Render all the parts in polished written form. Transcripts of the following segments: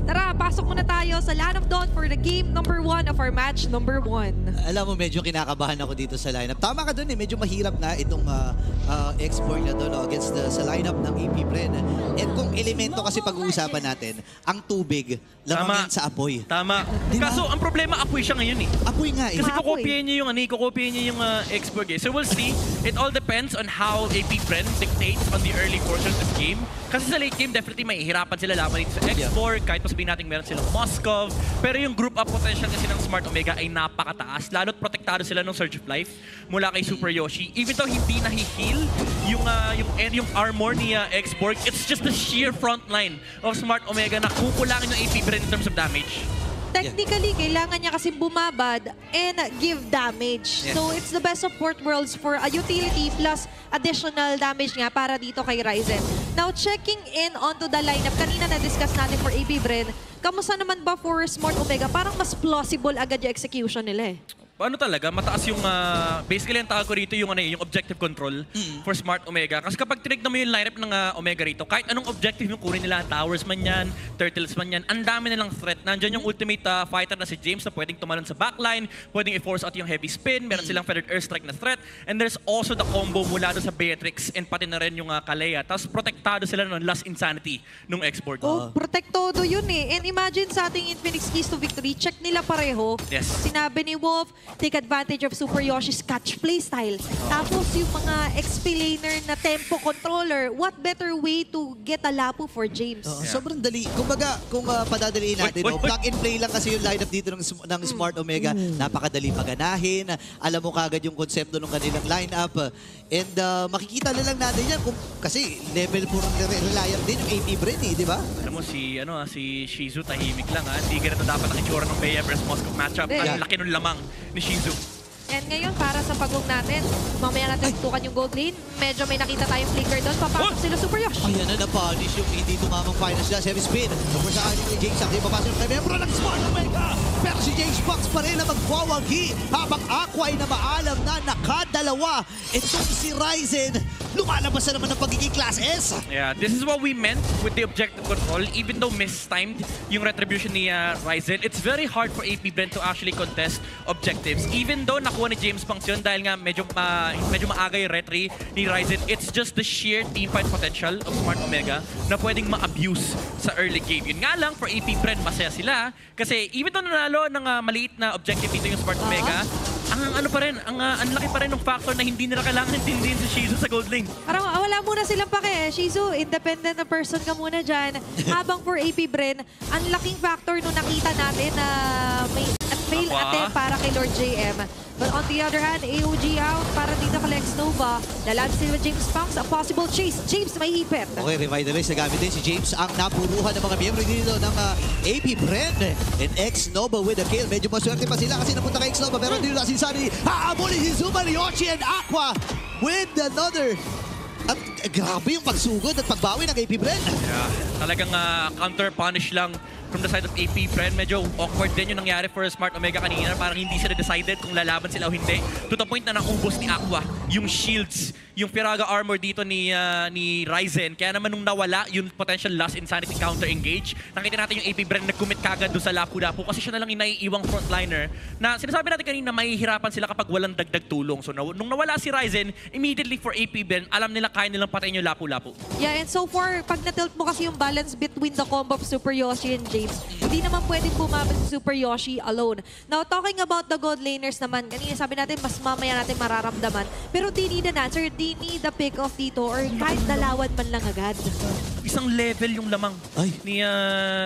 Tara, pasok muna tayo sa Land of Dawn for the game number 1 of our match number 1. Alam mo, medyo kinakabahan ako dito sa lineup. Tama ka dun eh, medyo mahirap nga itong export na to, no, against sa lineup ng AP Bren. And kung elemento kasi pag-uusapan natin, ang tubig, lamangin sa apoy. Tama. Diba? Kaso ang problema, apoy siya ngayon eh. Apoy nga eh. Kasi Apoy. kukopiyan niya yung export eh. So we'll see. It all depends on how AP Bren dictates on the early portion of this game. Kasi sa late game, definitely mahihirapan sila laban dito sa export. Kahit pa sabihin natin meron silang Moskov. Pero yung group up potential kasi ng Smart Omega ay napakataas. Lalo't protektado sila ng Surge of Life mula kay Super Yoshi. Even though hindi nahi-heal yung armor ni X-Borg, it's just the sheer front line of Smart Omega na kukulangin ng AP Bren in terms of damage. Technically, kailangan niya kasi bumabad and give damage. Yes. So, it's the best of both worlds for a utility plus additional damage nga para dito kay Ryzen. Now, checking in onto the lineup, kanina na-discuss natin for AP Bren, kamusta naman ba for Smart Omega? Parang mas plausible agad yung execution nila eh. Ano talaga, mataas yung, basically ang tawag ko rito yung, yung objective control for Smart Omega. Kasi kapag tinignan mo yung lineup ng Omega rito, kahit anong objective yung kunin nila, towers man yan, turtles man yan, ang dami nilang threat. Nandyan yung ultimate fighter na si James na pwedeng tumalon sa backline, pwedeng i-force out yung heavy spin, meron silang feathered airstrike na threat, and there's also the combo mula doon sa Beatrix and pati na rin yung Kalea. Tapos protektado sila ng Last Insanity nung export. Oh, protektodo yun eh. And imagine sa ating Infinix Keys to Victory, check nila pareho. Yes. Sinabi ni Wolf, take advantage of Super Yoshi's catch playstyle. Tapos yung mga XP laner na tempo controller, what better way to get a lapu for James? Sobrang dali. Kumbaga, kung padadaliin natin, no, plug and play lang kasi yung lineup dito ng Smart Omega. Napakadali paganahin. Alam mo kagad yung konsepto ng kanilang lineup. And makikita na lang natin yan kasi level 4 reliant din yung AP Bren eh, di ba? Alam mo, si Shizu tahimik lang ha. Hindi ganito dapat ang itsura ng Bea versus Moscow matchup. Ang laki ng lamang ni Shizu. And ngayon, para sa pag-wog natin, mamaya natin tutukan yung gold lane. Medyo may nakita tayong flicker doon. Papasok sila Super Yoshi. Ayan na, na-punish yung hindi tumamang finals nila. Heavy spin. Tapos sa akin ni James, hindi papasok yung membro ng Smart Omega. Pero si James Fox pa rin na magwawagi habang Aqua ay na maalam na nakadalawa. Itong si Ryzen, lumalabas na naman ng pagiging class S. Yeah, this is what we meant with the objective control. Even though mistimed yung retribution ni Ryzen, it's very hard for AP Bren to actually contest objectives. Even though nakuha ni James Punks yun dahil nga medyo maaga yung retry ni Ryzen, it's just the sheer teamfight potential of Smart Omega na pwedeng ma-abuse sa early game. Yun nga lang, for AP Bren, masaya sila. Kasi even though nanalo ng maliit na objective dito yung Smart Omega, ang laki pa rin ng factor na hindi nila kailangan intindihin si Shizu sa gold lane. Parang wala muna silang pake. Shizu, independent na person ka muna dyan. Habang for AP Bren, ang laking factor nung nakita natin na may fail attempt para kay Lord JM. But on the other hand, AOG out para dito kay Lex Nova. Lalag sila James Punks, a possible chase. James may hipit. Okay, revitalize na gamit din si James ang napuruhan ng mga miyembro dito ng AP Bren. And X-Nova with a kill. Medyo maswerte pa sila kasi napunta kay X-Nova. Pero dito na sinsabi, haabulin si Super Yoshi and Aqua with another. At grabe yung pagsugod at pagbawi ng AP Bren. Yeah, talagang counter-punish lang from the side of AP Bren. Medyo awkward din yung nangyari for Smart Omega kanina. Parang hindi sila decided kung lalaban sila o hindi. To the point na naubos ni Aqua yung shields, yung Firaga armor dito ni Ryzen. Kaya naman nung nawala yung potential Last Insanity counter-engage, nakita natin yung AP Bren nag-commit kagad doon sa lapu-lapu kasi siya na lang yung naiiwang frontliner na sinasabi natin kanina mahihirapan sila kapag walang dagdag tulong. So nung nawala si Ryzen, immediately for AP Bren, alam nila kaya nilang patayin yung lapu-lapu. Yeah, and so far, pag na-tilt mo kasi yung balance between the combo of Super Yoshi and James, hindi naman pwedeng bumabot si Super Yoshi alone. Now, talking about the gold laners naman, kanina sabi natin, mas mamaya natin mararamdaman. Pero they need an answer, they need a pick-off dito or kahit dalawan man lang agad. Isang level yung lamang ni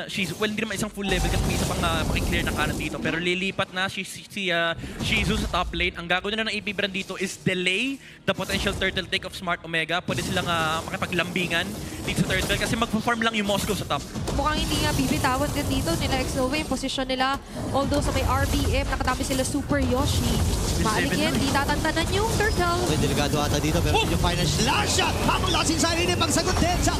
Shizu. Well, hindi naman isang full level kasi may isa pang makiklear na kanan dito. Pero lilipat na si Shizu sa top lane. Ang gagawin na ng AP Bren dito is delay the potential turtle take of Smart Omega. Pwede silang makipaglambingan dito sa turtle kasi magpa-farm lang yung Moskov sa top. Mukhang hindi nga bibitawan din dito nila X-Nova yung posisyon nila. Although sa may RBM, nakatabi sila Super Yoshi. Maaling yan, di tatantanan yung turtle. Okay, delikado ata dito pero yung final slash shot. Habang Last Insanity pagsagot din sa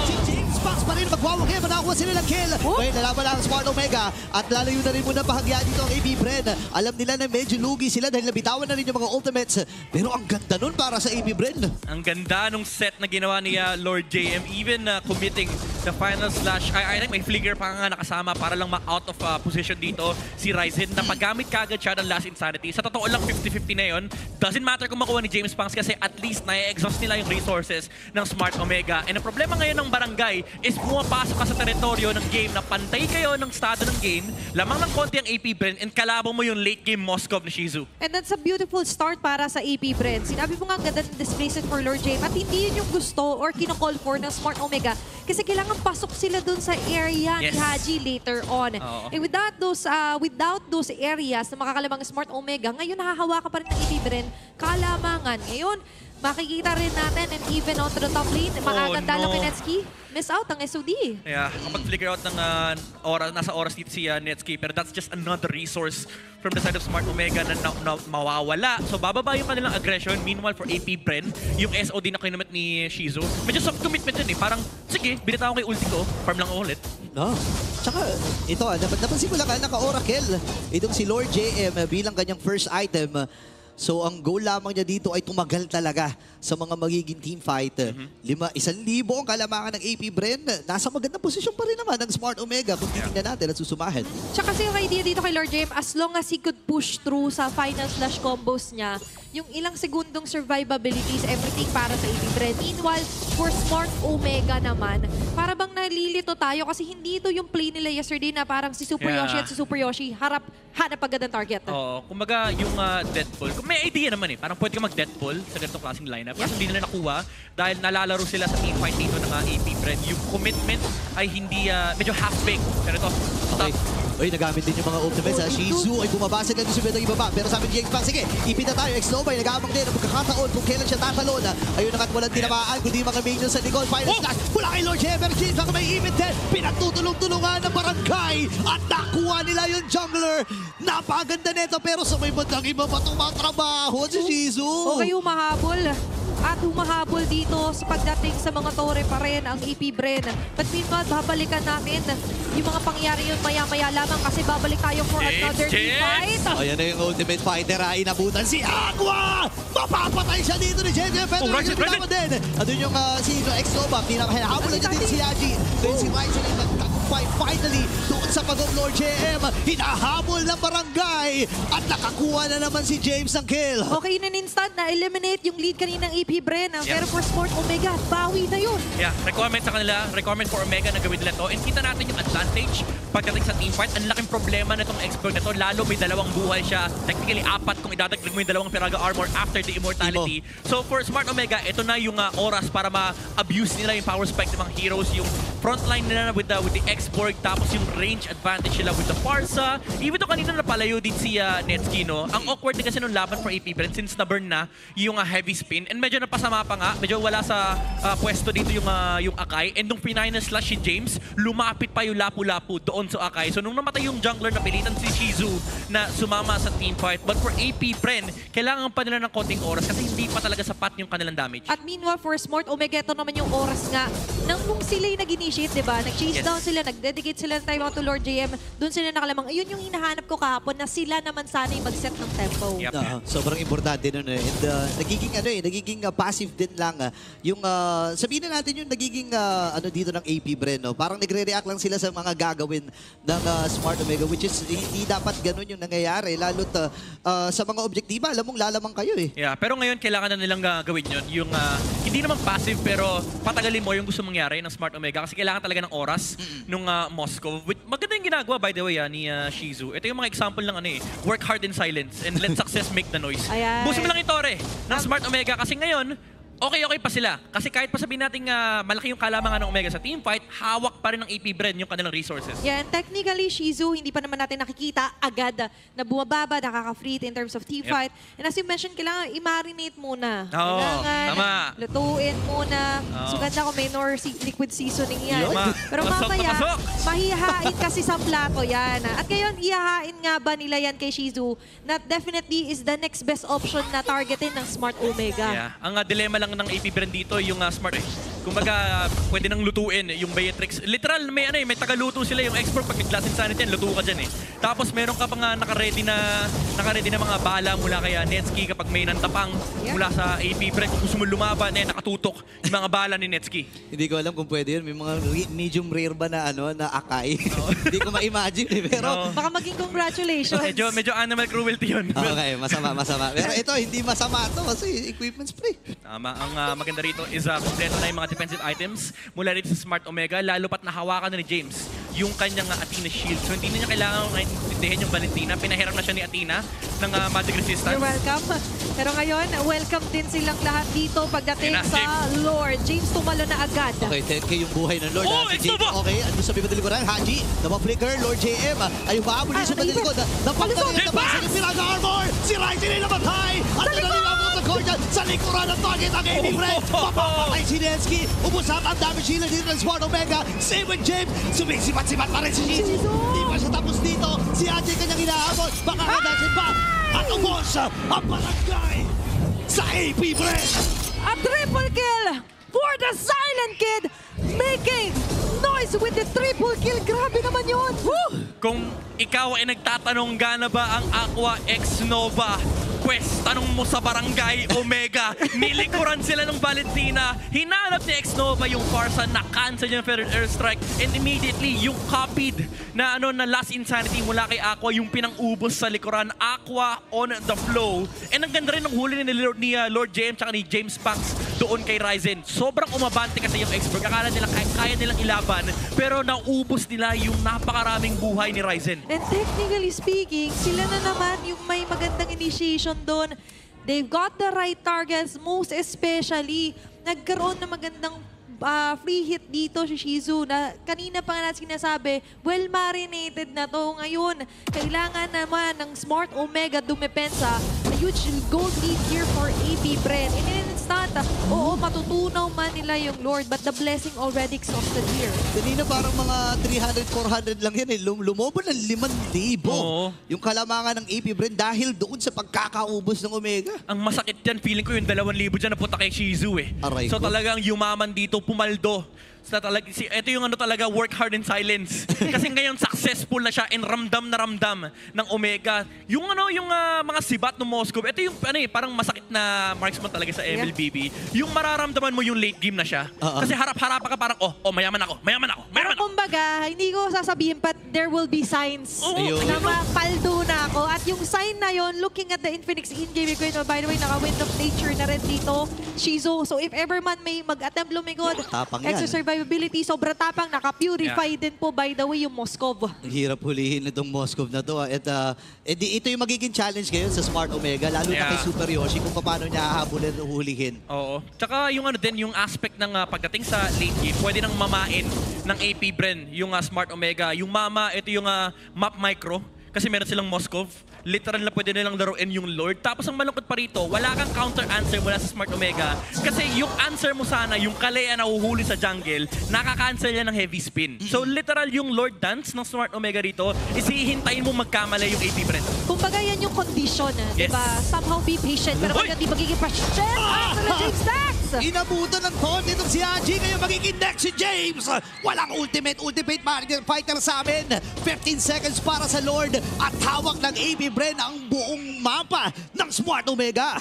si James Spanx pa rin magwawagi. Manakuha sila ng kill. Ngayon nalaban lang ang Smart Omega. At lalayo na rin muna bahagya dito ang AP Bren. Alam nila na medyo lugi sila dahil nabitawan na rin yung mga ultimates. Pero ang ganda nun para sa AP Bren. Ang ganda nung set na ginawa ni Lord JM, even committing the final slash. I think may flicker pa nga nakasama para lang ma-out of position dito si Ryzen na paggamit kagad siya ng Last Insanity. Sa totoo lang 50-50 na yun. Doesn't matter kung makuha ni James Spanx kasi at least na-exhaust nila yung resources ng Smart Omega. And ang problema ngayon ng barangay is pumapasok ka sa teritoryo ng game na pantay kayo ng estado ng game, lamang ng konti ang AP Bren and kalaban mo yung late game Moskov ni Shizu. And that's a beautiful start para sa AP Bren. Sinabi mo nga ang ganda ng displacement for Lord James at hindi yun yung gusto or kinocall for ng Smart Omega kasi kailangan pasok sila dun sa area ni Haji later on. And without those areas na makakalamang Smart Omega, ngayon nahahawakan pa rin ng AP Bren kalamangan. Ngayon, makikita rin natin and even on to the top lane, maagang dalaw kay Netsky, miss out ang SOD. Yeah, kapag flicker out ng nasa oras dito si Netsky, pero that's just another resource from the side of Smart Omega na mawawala. So bababa yung kanilang aggression. Meanwhile for AP Bren, yung SOD na kinumit ni Shizu, medyo soft commitment din eh. Parang, sige, binitawan ko yung ulti ko, farm lang ako ulit. No. Tsaka, ito napansin ko lang naka-Oracle. Itong si Lord JM bilang kanyang first item. So, ang goal lamang niya dito ay tumagal talaga sa mga magiging team fight. 1,000 ang kalamangan ng AP Bren. Nasa magandang posisyon pa rin naman ng Smart Omega kung titingnan natin at susumahin. Tsaka kasi yung idea dito kay Lord James, as long as he could push through sa final slash combos niya, yung ilang segundong survivabilities, everything para sa AP Bren. Meanwhile, for Smart Omega naman, para bang nalilito tayo kasi hindi ito yung play nila yesterday na parang si Super Yoshi at si Super Yoshi hanap agad ng target. Oo, kumbaga yung Deadpool, may idea naman eh, parang pwede ka mag-Deadpool sa ganitong klaseng lineup. Kasi hindi nila nakuha dahil nalalaro sila sa team fight dito ng AP Bren. Yung commitment ay hindi, medyo half-baked. Pero ito, stop. Uy, nagamit din yung mga ultimates. Shizu ay bumabasag na doon sa ibaba. Pero sabi ni James Spanx, sige, ipita tayo. X-Nova ay nag-aabang din ang pagkakataon kung kailan siya tatalon. Ayun na walang tinamaan, kundi mga minions sa likod. Final slash mula kay Lord Jemer. James Spanx may ipit din. Pinagtutulong-tulungan ng barangay. At nakuha nila yung jungler. Napaganda nito pero sa may bandang iba pa tumatrabaho si Shizu. Okay, humahabol. At humahabol dito sa pagdating sa mga tore pa rin ang AP Bren. But meanwhile, babalikan natin yung mga pangyari yun maya-maya lamang kasi babalik tayo for another team fight. Ayan na yung ultimate fighter. Inabutan si Aqua! Mapapatay siya dito ni JJ. Pero yung pinama din. At yun yung si X-Nova. Pinakahabol na din si Yaji. Then si Ryzen ay nagtagumpay finally doon sa pag-of Lord JM. Hinahabol ng barangay. At nakakuha na naman si James ng kill. Okay, in an instant na-eliminate yung lead kaninang AP Bren. Pero for Smart Omega, bawi na yun. Yeah, requirement sa kanila, requirement for Omega na gawin nila to. And kita natin yung advantage pagdating sa team fight. Ang laking problema na itong expert na to. Lalo may dalawang buhay siya. Technically, 4 kung idadagdag mo yung dalawang Piraga armor after the immortality. So for Smart Omega, ito na yung oras para ma-abuse nila yung power spike ng mga heroes. Yung frontline nila with the X-Borg. Tapos yung range advantage nila with the Farsa. Even to kanina napalayo din si Netsky, no? Ang awkward din kasi nung laban for AP Bren since na-burn na yung heavy spin. And medyo napasama pa nga. Medyo wala sa pwesto dito yung Akai. And nung final slash si James, lumapit pa yung lapu-lapu doon sa Akai. So nung namatay yung jungler, napilitan si Shizu na sumama sa team fight. But for AP Bren, kailangan pa nila ng konting oras kasi hindi pa talaga sapat yung kanilang damage. At meanwhile, for Smart Omega, ito naman yung oras nga nang nung sila yung nag-initiate, diba? Nag-chase down sila, nag-dedicate sila ng time out to Lord JM. Doon sila nakalamang. Ayun yung hinahanap ko kahapon na sila naman sana yung mag-set ng tempo. Sobrang importante nun. And nagiging passive din lang. Yung, sabihin na natin yung nagiging dito ng AP Bren. No? Parang nagre-react lang sila sa mga gagawin ng Smart Omega, which is hindi dapat ganun yung nangyayari. Lalo't sa mga objektiba, alam mong lalamang kayo eh. Yeah, pero ngayon kailangan na nilang gawin yun. Yung hindi naman passive pero patagalin mo yung gusto mangyari ng Smart Omega kasi kailangan talaga ng oras nung Moskov. Maganda yung ginagawa by the way ni Shizu. Ito yung mga example ng work hard in silence and let success make the noise. Busin mo lang yung tore ng Smart Omega kasi ngayon okay pa sila. Kasi kahit pa sabihin natin malaki yung kalamangan ng Omega sa team fight, hawak pa rin ng AP Bren yung kanilang resources. Yeah, and technically, Shizu, hindi pa naman natin nakikita agad na bumababa, nakaka-free in terms of team fight. And as you mentioned, kailangan i-marinate muna. Kailangan lutuin muna. So ganda kung may liquid seasoning yan. Pero mamaya, mahihain kasi sa plato yan. At ngayon, ihahain nga ba nila yan kay Shizu na definitely is the next best option na targetin ng Smart Omega. Yeah. Ang dilemma lang ng AP Bren dito yung Smart Kumbaga, pwede nang lutuin yung Beatrix. Literal, may tagaluto sila yung expert pag nag-Glass Insanity yan, luto ka dyan eh. Tapos meron ka pa nga naka-ready na mga bala mula kay Netsuki kapag may nantapang mula sa AP Bren. Kung gusto mo lumaban, nakatutok yung mga bala ni Netsuki. Hindi ko alam kung pwede yun. May mga medium rare ba na na Akai? Hindi ko ma-imagine eh. Pero Baka maging congratulations. Medyo animal cruelty yun. okay, masama. Pero ito, hindi masama to kasi equipment spray. Tama. Ang maganda rito is kompleto na yung mga defensive items mula rito sa Smart Omega, lalo pat nahawakan na ni James yung kanyang Athena shield. So hindi na niya kailangan naintindihan yung Valentina. Pinahiram na siya ni Athena ng magic resistance. You're welcome. Pero ngayon, welcome din silang lahat dito pagdating Ayun na, sa Lord. James tumalo na agad. Okay, 10K yung buhay ng Lord. Oh, Si ito James, ba? okay, ando sa bibad likuran. Haji, napaflicker, Lord JM. Ay, umahabol din sa bibad likod. Napagdaling ang tabas ni Pilaga Armor. Si Ryzen ay namatay. At nalalim ang mga Cordial sa likuran ng target ang AP Bren. Papapatay si Nensky. Ubusap ang damage shield dito ng Smart Omega. Same with James. Sumisipat-sipat pa rin si Shizu. Hindi pa siya tapos dito. Si Haji kanyang hinahabol. Baka kadasin pa. At ubos ang barangay sa AP Bren. A triple kill for the Silent Kid, making noise with the triple kill. Grabe naman yun. Woo! Kung ikaw ay nagtatanong gana ba ang Aqua X Nova, Quest, tanong mo sa Barangay Omega. Nilikuran sila ng Valentina. Hinanap ni X Nova yung Farsa, na-cancel yung Feathered Airstrike, and immediately yung copied na Last Insanity mula kay Aqua, yung pinang-ubos sa likuran. Aqua on the flow. And ang ganda rin ng huli ni Lord James at ni James Pax doon kay Ryzen. Sobrang umabante kasi yung expert. Akala nila kaya nilang ilaban, pero naubos nila yung napakaraming buhay ni Ryzen. And technically speaking, sila na naman yung may magandang initiation doon. They've got the right targets, most especially, nagkaroon na magandang free hit dito si Shizu na kanina pa nga natin sinasabi, well marinated na to. Ngayon, kailangan naman ng Smart Omega dumepensa. A huge gold lead here for AP Bren. In an instant, oo, matutunaw man nila yung Lord, but the blessing already exhausted here. Kanina parang mga 300, 400 lang yan eh. Lumobo ng 5,000. Oo. Yung kalamangan ng AP Bren dahil doon sa pagkakaubos ng Omega. Ang masakit yan, feeling ko yung 2,000 dyan napunta kay Shizu eh. Aray So ko. talagang yumaman dito, pumaldo. Ito yung talaga, work hard in silence. Kasi ngayon successful na siya and ramdam na ramdam ng Omega. Yung mga sibat ng Moscow, ito yung parang masakit na marksman talaga sa MLBB. Yung mararamdaman mo yung late game na siya. Kasi harap-harap ka parang, mayaman ako. Kumbaga, hindi ko sasabihin, but there will be signs Ayun. na mapaldo na ako. At yung sign na yon, looking at the Infinix in-game equipment, by the way, naka-Wind of Nature na rin dito, Shizu. So if ever man may mag-attempt lumikod, Tapang yan. extra survivability, sobrang tapang, naka-purify din po, by the way, yung Moskov. Ang hirap hulihin itong Moscow na to. At ito yung magiging challenge ngayon sa Smart Omega, lalo na kay Super Yoshi, kung paano niya hahabulin o hulihin. Oo. Tsaka yung yung aspect ng pagdating sa late game, pwede nang mamain ng AP Bren, yung Smart Omega. Yung mama, ito yung map micro. Kasi meron silang Moskov. Literal na pwede nilang laruin yung Lord. Tapos ang malungkot pa rito, wala kang counter answer mula sa Smart Omega. Kasi yung answer mo sana, yung Kalea na uhuhuli sa jungle, nakaka-cancel yan ng heavy spin. So literal yung Lord dance ng Smart Omega rito, is hihintayin mo magkamali yung AP Bren. Kumbaga yan yung condition, Yes. diba? Somehow be patient, pero Uy! pag hindi magiging patient, James Dax! Inabutan ng konti itong si Haji, ngayon magiging next si James. Walang ultimate fighter sa amin. 15 seconds para sa Lord at hawak ng AP Bren ang buong mapa ng Smart Omega.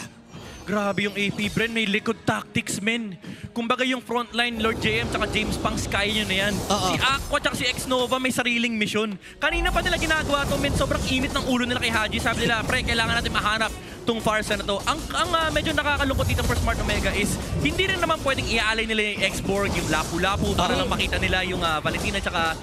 Grabe yung AP Bren, may likod tactics, men. Kumbaga yung frontline, Lord JM tsaka James Pangs, kaya nyo na yan. Si Aqua tsaka si X Nova may sariling mission. Kanina pa nila ginagawa to, men. Sobrang init ng ulo nila kay Haji. Sabi nila, pre, kailangan natin mahanap tong Farsa na to. Ang medyo nakakalungkot dito for Smart Omega is hindi rin naman pwedeng iaalay nila yung X-Borg, yung Lapu-Lapu para lang makita nila yung Valentina tsaka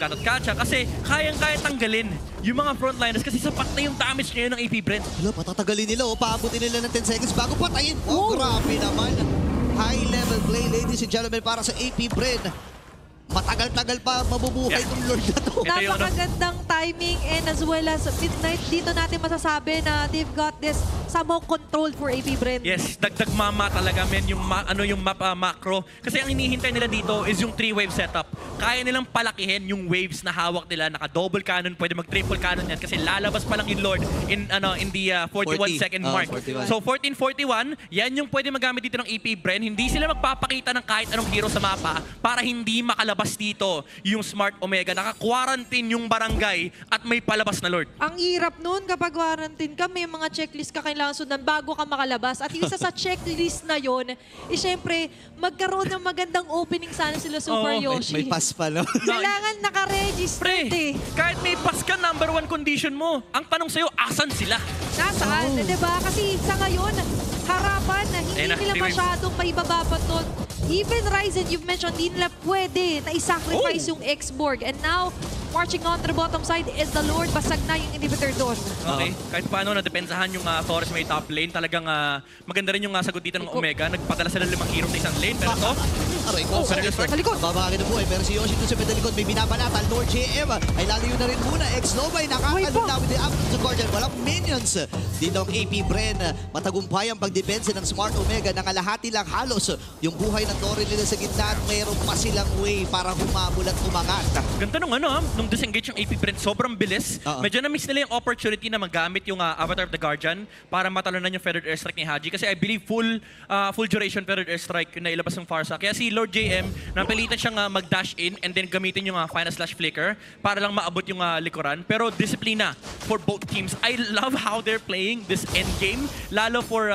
Gatot Kacha. Kasi kayang-kaya tanggalin yung mga frontliners kasi sapat na yung damage ngayon ng AP Bren. Wala, patatagalin nila o paabutin nila ng 10 seconds bago patayin. Oh, grabe naman. High level play, ladies and gentlemen, para sa AP Bren. Matagal-tagal pa mabubuhay itong Lord na to. Ito yung Napakagandang timing and as well as midnight, dito natin masasabi na they've got this somehow controlled for AP Bren. Yes, dagdag mama talaga men yung yung map macro. Kasi ang hinihintay nila dito is yung 3-wave setup. Kaya nilang palakihin yung waves na hawak nila, naka-double cannon, pwede mag-triple cannon yan kasi lalabas pa lang yung Lord in the 41-second mark. 41. So 14-41, yan yung pwede magamit dito ng AP Bren. Hindi sila magpapakita ng kahit anong hero sa mapa para hindi makalabas dito yung Smart Omega. Naka-quarantine yung barangay at may palabas na Lord. Ang hirap nun kapag quarantine ka, may mga checklist ka kailangan sundan bago ka makalabas. At yung isa sa checklist na yon, syempre, magkaroon ng magandang opening sana sila Super Yoshi. May pass pa, no? Kailangan naka-register eh. Kahit may pass ka, #1 condition mo. Ang tanong sa'yo, asan sila? Nasaan? Diba? Kasi sa ngayon, harapan na hindi nila masyadong maibaba pa doon. Even Ryzen, you've mentioned, hindi nila pwede na isacrifice yung X-Borg. And now, marching on to the bottom side is the Lord. Basag na yung inhibitor doon. Okay. Kahit paano nadepensahan yung Taurus may top lane, talagang maganda rin yung sagot dito ng Omega. Nagpadala sila 5 hero sa isang lane. Pero ito, Aray ko, sa likod. babagay na po eh. Pero si Yoshi dun sa pedalikod, may binabanatan. Lord JM ay lalayo na rin muna. X-Nova ay nakakalun na with the after to Guardian. Walang minions. Dito ang AP Bren. Matagumpay ang pagdepensa ng Smart Omega. Nangalahati lang halos yung buhay ng Torre nila sa gitna. Mayroon pa silang way para humabol at umangat. ganda nung disengage yung AP Bren, sobrang bilis. Medyo na-miss nila yung opportunity na magamit yung Avatar of the Guardian para matalunan yung Feathered Airstrike ni Haji. Kasi I believe full duration Feathered Airstrike na ilabas ng Farsa. Kaya si Lord JM, napilitan siyang mag-dash in and then gamitin yung Final Slash Flicker para lang maabot yung likuran. Pero disiplina for both teams. I love how they're playing this endgame, lalo for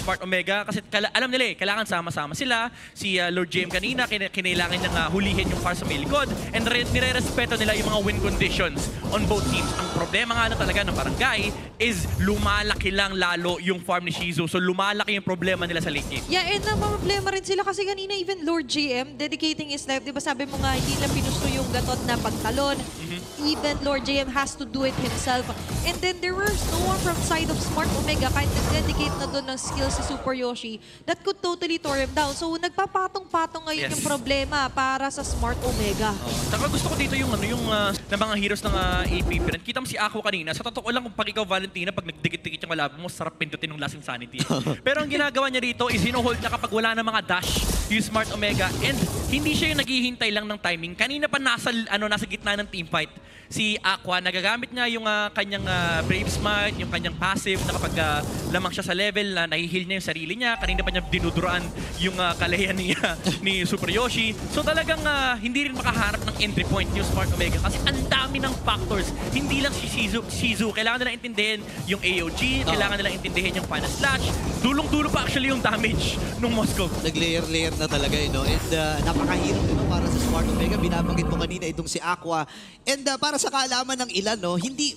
Smart Omega. Kasi alam nila kailangan sama-sama sila. Si Lord JM kanina, kinailangan niyang hulihin yung Farsa may likod. And nire-respeto nila yung mga win conditions on both teams. Ang problema nga na talaga ng barangay is lumalaki lang lalo yung farm ni Shizu. So lumalaki yung problema nila sa late game. Yeah, and problema rin sila kasi kanina even Lord JM dedicating his life. Diba sabi mo nga, hindi lang pinusto yung gatot na pagtalon. Even Lord JM has to do it himself. And then there was no one from side of Smart Omega kahit nag-dedicate na doon ng skills si Super Yoshi that could totally tore him down. So nagpapatong-patong ngayon yung problema para sa Smart Omega. Saka gusto ko dito yung na mga heroes ng AP Bren. Kita mo si Aqua kanina. Sa totoo lang, kung pag ikaw Valentina, pag nagdikit-dikit yung kalaban mo, sarap pindutin ng lasing sanity. Pero ang ginagawa niya rito is hino-hold niya kapag wala na mga dash yung Smart Omega. And hindi siya yung naghihintay lang ng timing. Kanina pa nasa gitna ng teamfight si Aqua, nagagamit niya yung kanyang Brave Smite, yung kanyang passive na kapag lamang siya sa level na nahihil niya yung sarili niya. Kanina pa niya dinuduran yung kalahian ni Super Yoshi. So talagang hindi rin makaharap ng entry point yung Smart Omega kasi ang dami ng factors. Hindi lang si Shizu. Kailangan nila intindihin yung AOG, kailangan nila intindihin yung Final Slash. Dulong-dulo pa actually yung damage nung Moscow. Nag-layer-layer na talaga, And napakahirap para sa Smart Omega. Binabanggit mo kanina itong si Aqua. And para sa kaalaman ng ilan,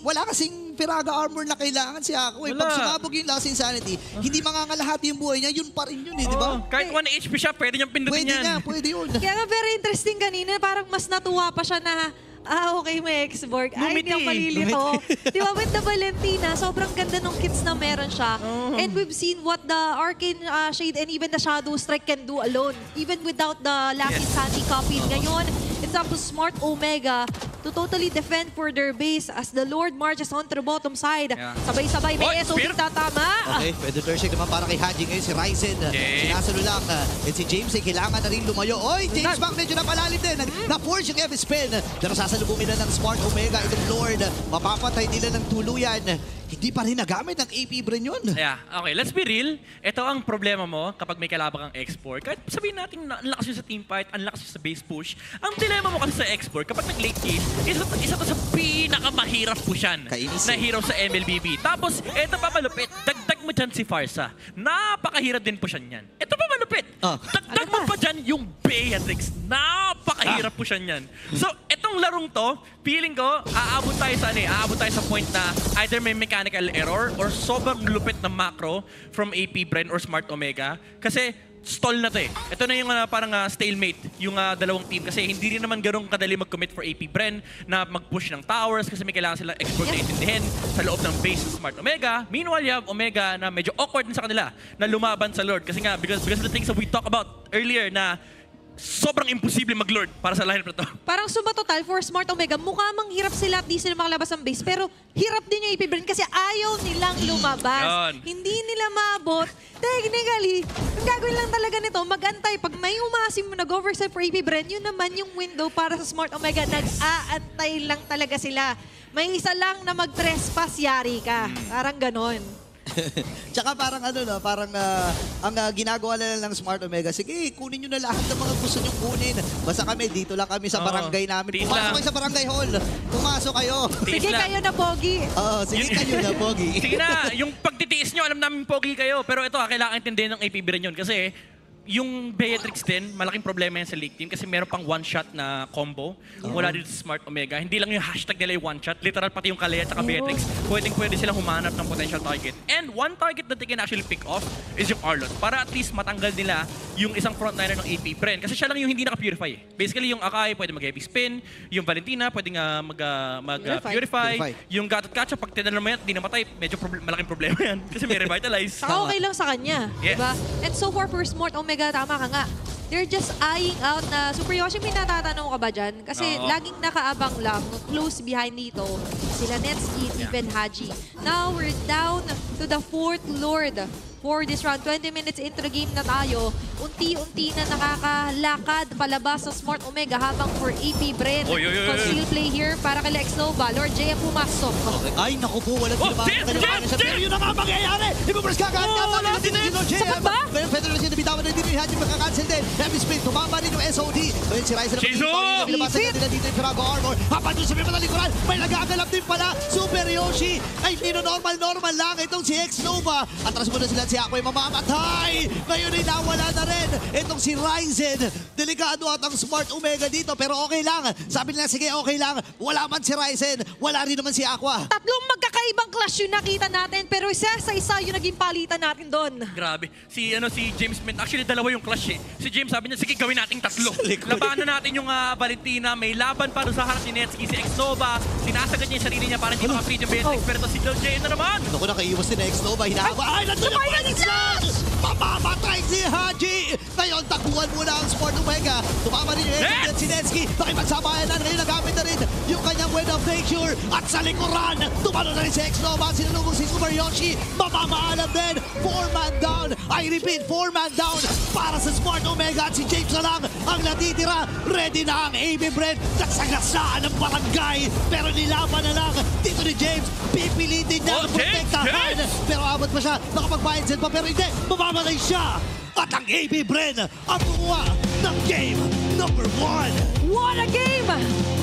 wala kasing Piraga armor na kailangan si Aqua. Pag sumabog yung Lasting Sanity, hindi mangangalahati yung buhay niya, yun pa rin yun, di ba? Kahit 1 HP siya, pwede niyang pindutin yan. Pwede yun. Kaya nga very interesting kanina, parang mas natuwa pa siya na okay, may X-Borg. Ay, hindi ako malilito. Di ba, with the Valentina, sobrang ganda ng kits na meron siya. And we've seen what the Arcane Shade and even the Shadow Strike can do alone. Even without the Lucky Sandy copy. Ngayon, it's up to Smart Omega to totally defend for their base as the Lord marches onto the bottom side. Sabay-sabay, may SOP tatama. Okay, pwede Turshik naman para kay Haji ngayon. Si Ryzen, sinasalo lang. And si James ay kailangan na rin lumayo. Oy, James Bang medyo napalalim din. Na-force yung Evan Spin. Pero sasalubungin na ng Smart Omega itong Lord. Mapapatay nila ng tuluyan. Hindi pa rin nagamit ng AP Bren yun. Yeah, okay, let's be real. Ito ang problema mo kapag may kalaban kang export. Kahit sabihin natin na ang lakas yun sa teamfight, ang lakas yun sa base push. Ang dilemma mo kasi sa export, kapag nag-late game, isa to sa pinakamahirap pushan na hero sa MLBB. Tapos, ito pa malupit, dagdag mo dyan si Farsa. Napakahirap din pushan yan. Ito pa malupit. Dagdag mo pa dyan yung Beatrix. Napakahirap pushan yan. So, itong larong to, feeling ko, aabot tayo sa point na either may mechanical error or sobrang lupit na macro from AP Bren or Smart Omega. Kasi stall na to eh. Ito na yung parang stalemate yung dalawang team kasi hindi rin naman ganun kadali mag-commit for AP Bren na mag-push ng towers kasi may kailangan silang export na intindihin sa loob ng base ng Smart Omega. Meanwhile, you have Omega na medyo awkward din sa kanila na lumaban sa Lord kasi nga because of the things that we talked about earlier na sobrang imposible mag-lord para sa lineup na to. Parang suma total for Smart Omega, mukha mang hirap sila at di sila makalabas ng base. Pero hirap din yung AP Bren kasi ayaw nilang lumabas. Yan. Hindi nila maabot. Technically, ang gagawin lang talaga nito, mag-antay. Pag may umasim mo nag-oversell for AP Bren, yun naman yung window para sa Smart Omega. Nag-aantay lang talaga sila. May isa lang na mag-trespass, yari ka. Parang ganon. Tsaka parang ano no, parang ang ginagawa na lang ng Smart Omega, sige, kunin nyo na lahat ng mga gusto nyo kunin. Basta kami, dito lang kami sa barangay namin. Tiis Pumasok lang. kayo sa barangay hall. Pumasok kayo. Tiis Sige lang. kayo na, Pogi. Sige kayo na, Pogi. Sige na, yung pagtitiis nyo, alam namin pogi kayo. Pero ito, kailangan intindihin ng AP Bren yun. Kasi yung Beatrix din, malaking problema yan sa League Team kasi meron pang one-shot na combo mula dito sa Smart Omega. Hindi lang yung hashtag nila yung one-shot, literal pati yung Kalea at Beatrix, pwede silang humanap ng potential target. And one target that they can actually pick off is yung Arlott para at least matanggal nila yung isang frontliner ng AP Bren. Kasi siya lang yung hindi naka-purify. Basically, yung Akai pwede mag-heavy spin, yung Valentina pwede nga mag-purify, Purify. yung Gatot Kacha, pag tinanong mo yan, di namatay, medyo malaking problema yan kasi may revitalize. Saka okay lang sa kanya. Yes. Diba? And so far for Smart Omega, tama ka nga. They're just eyeing out na Super Yoshi, may natatanong ka ba dyan? Kasi Oo. laging nakaabang lang, close behind dito, sila Netsky, even Haji. Now we're down to the 4th Lord for this round. 20 minutes into the game na tayo. Unti-unti na nakakalakad palabas sa Smart Omega habang for AP Bren. Oy, oy, oy, oy. Conceal play here para kay Lex Nova. Lord JM pumasok. Ay, naku po, walang Oh, tinamaan. Jeff, Kailangan siya. Jeff! Pero yun na nga ang mangyayari. Ibubras ka agad. Wala si Jeff. Sapat ba? Pero Federal Resident, bitawan na dito yung Haji, makakancel din. Heavy spin, tumama din yung SOD. Ngayon si Ryzen. Shizu! Nilabasan nila dito yung Firago Armor. Habang doon sa may matalikuran, may nagagalap din pala. Super Yoshi. Ay, normal lang. Itong si X-Nova. Atras mo na sila si Aquay mamamatay. Ngayon ay nawala na rin. Itong si Ryzen. Delikado at ang Smart Omega dito. Pero okay lang. Sabi nila, sige, okay lang. Wala man si Ryzen. Wala rin naman si Aqua. Tatlong magkakaibang clash yung nakita natin, pero isa sa isa yung naging palitan natin doon. Grabe. Si James Mint, actually dalawa yung clash eh. Si James sabi niya, sige gawin nating tatlo. Likod. Labanan natin yung Valentina, may laban para sa harap ni Netsky, si X-Nova. Sinasagad niya yung sarili niya para hindi makapit yung Beatrix. Pero to si Lil J na naman. Naku, nakaiwas din na X-Nova. Hinahaba. Ay, nandun yung Final Slash! Mamamatay si Haji! Ngayon, takuan muna ang Sport Omega. Tumama rin yung X si Netsky. Nakipagsabayan na. Ngayon, nagamit na rin yung kanyang Wind of Nature. At sa likuran, tumalo na rin si X-Nova. Sinulubong si Super Yoshi. Mamamaalam din. 4-man down. I repeat, 4-man down para sa Sport Omega. At si James na lang ang natitira. Ready na ang AB Bren. Nagsagasaan ng barangay. Pero nilaban na lang dito ni James. Pipilitin niya Oh, ang protektahan. James! Pero abot pa siya. Nakapag-bind pa. Pero hindi. Mamamatay siya. At ang AB Bren ang kumuha ng game number 1. What a game!